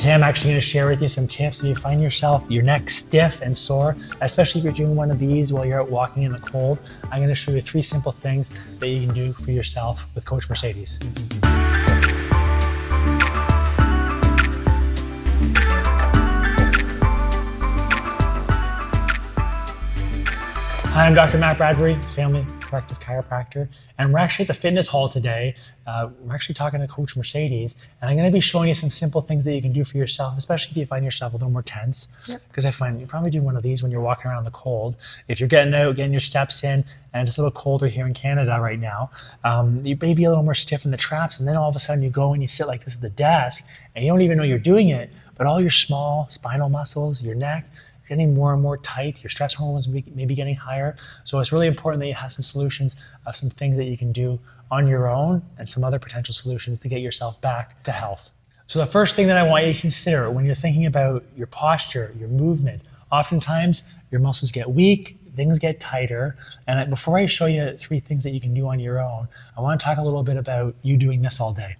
Today I'm actually going to share with you some tips if you find your neck stiff and sore, especially if you're doing one of these while you're out walking in the cold. I'm going to show you 3 simple things that you can do for yourself with Coach Mercedes. Hi, I'm Dr. Matt Bradbury, family corrective chiropractor, and we're actually at the fitness hall today. We're actually talking to Coach Mercedes, and I'm going to be showing you some simple things that you can do for yourself, especially if you find yourself a little more tense. Because I find you probably do one of these when you're walking around in the cold. If you're getting out, getting your steps in, and it's a little colder here in Canada right now, you may be a little more stiff in the traps, and then all of a sudden you go and you sit like this at the desk, and you don't even know you're doing it, but all your small spinal muscles, your neck, getting more and more tight, your stress hormones may be getting higher. So it's really important that you have some solutions of some things that you can do on your own and some other potential solutions to get yourself back to health. So the first thing that I want you to consider when you're thinking about your posture, your movement, oftentimes your muscles get weak, things get tighter. And before I show you 3 things that you can do on your own, I want to talk a little bit about you doing this all day.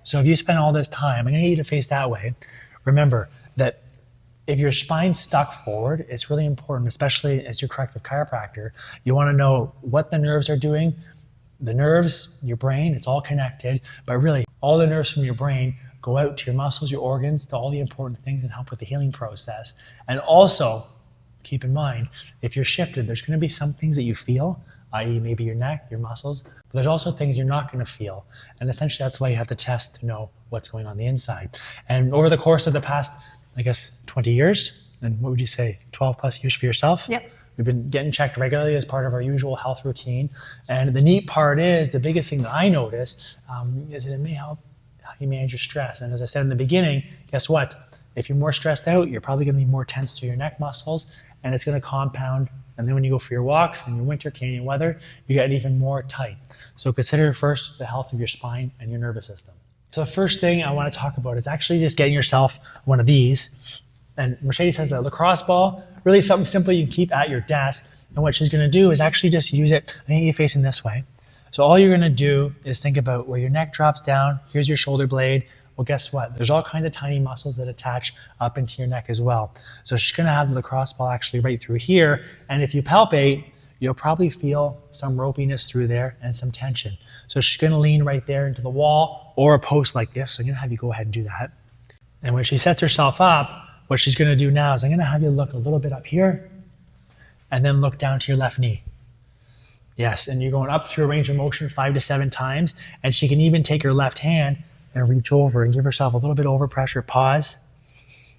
So if you spend all this time, I'm going to get you to face that way. Remember that if your spine's stuck forward, it's really important, especially as your corrective chiropractor, you want to know what the nerves are doing. The nerves, your brain, it's all connected, but really all the nerves from your brain go out to your muscles, your organs, to all the important things and help with the healing process. And also, keep in mind, if you're shifted, there's going to be some things that you feel, i.e. maybe your neck, your muscles, but there's also things you're not going to feel. And essentially that's why you have to test to know what's going on the inside. And over the course of the past 20 years, and what would you say, 12 plus years for yourself? We've been getting checked regularly as part of our usual health routine. And the neat part is, the biggest thing that I notice is that it may help how you manage your stress. And as I said in the beginning, guess what? If you're more stressed out, you're probably gonna be more tense to your neck muscles, and it's gonna compound. And then when you go for your walks in your winter Canadian weather, you get even more tight. So consider first the health of your spine and your nervous system. So the first thing I want to talk about is actually just getting yourself one of these. And Mercedes has a lacrosse ball, really something simple you can keep at your desk. And what she's going to do is actually just use it. I think you're facing this way. So all you're going to do is think about where your neck drops down. Here's your shoulder blade. Well, guess what? There's all kinds of tiny muscles that attach up into your neck as well. So she's going to have the lacrosse ball actually right through here. And if you palpate, you'll probably feel some ropiness through there and some tension. So she's going to lean right there into the wall or a post like this. So I'm going to have you go ahead and do that. And when she sets herself up, what she's going to do now is I'm going to have you look a little bit up here and then look down to your left knee. Yes, and you're going up through a range of motion 5 to 7 times. And she can even take her left hand and reach over and give herself a little bit of overpressure, pause,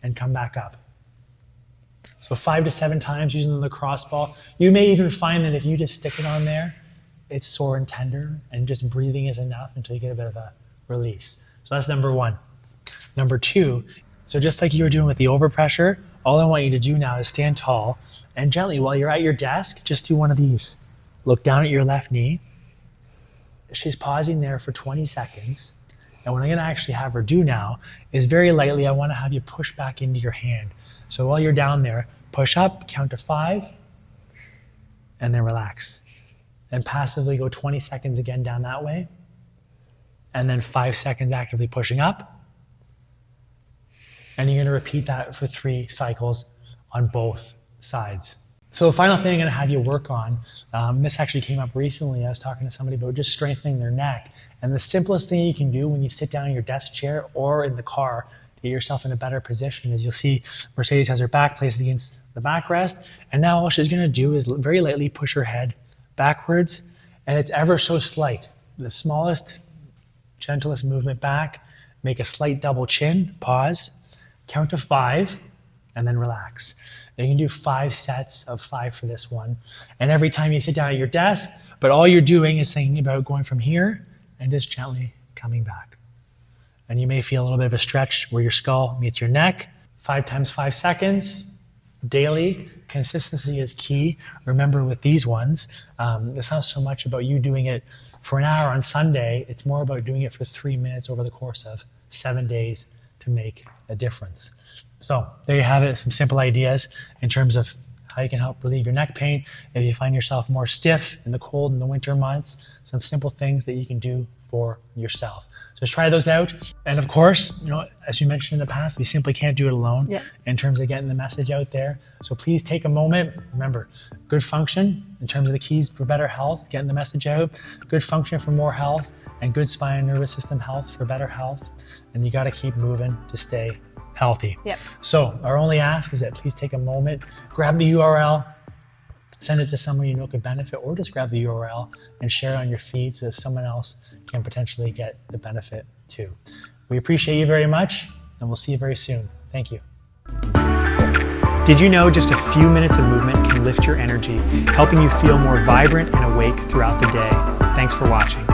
and come back up. So 5 to 7 times using the lacrosse ball. You may even find that if you just stick it on there, it's sore and tender, and just breathing is enough until you get a bit of a release. So that's number 1. Number 2, so just like you were doing with the overpressure, all I want you to do now is stand tall and gently while you're at your desk, just do one of these. Look down at your left knee. She's pausing there for 20 seconds. And what I'm going to actually have her do now is very lightly, I want to have you push back into your hand. So while you're down there, push up, count to 5, and then relax. And passively go 20 seconds again down that way. And then 5 seconds actively pushing up. And you're going to repeat that for 3 cycles on both sides. So the final thing I'm going to have you work on, this actually came up recently. I was talking to somebody about just strengthening their neck. And the simplest thing you can do when you sit down in your desk chair or in the car to get yourself in a better position is you'll see Mercedes has her back placed against the backrest. And now all she's going to do is very lightly push her head backwards. And it's ever so slight. The smallest, gentlest movement back. Make a slight double chin, pause, count to 5, and then relax. You can do 5 sets of 5 for this one. And every time you sit down at your desk, but all you're doing is thinking about going from here and just gently coming back. And you may feel a little bit of a stretch where your skull meets your neck. 5 times 5 seconds, daily. Consistency is key. Remember with these ones, it's not so much about you doing it for an hour on Sunday. It's more about doing it for 3 minutes over the course of 7 days to make a difference. So there you have it, some simple ideas in terms of how how you can help relieve your neck pain. If you find yourself more stiff in the cold in the winter months, some simple things that you can do for yourself. So just try those out. And of course, as you mentioned in the past, we simply can't do it alone in terms of getting the message out there. So please take a moment. Remember, good function in terms of the keys for better health, getting the message out, good function for more health, and good spine and nervous system health for better health. And you got to keep moving to stay healthy. So our only ask is that please take a moment, grab the URL, send it to someone you know could benefit, or just grab the URL and share it on your feed so that someone else can potentially get the benefit too. We appreciate you very much, and we'll see you very soon. Thank you. Did you know just a few minutes of movement can lift your energy, helping you feel more vibrant and awake throughout the day? Thanks for watching.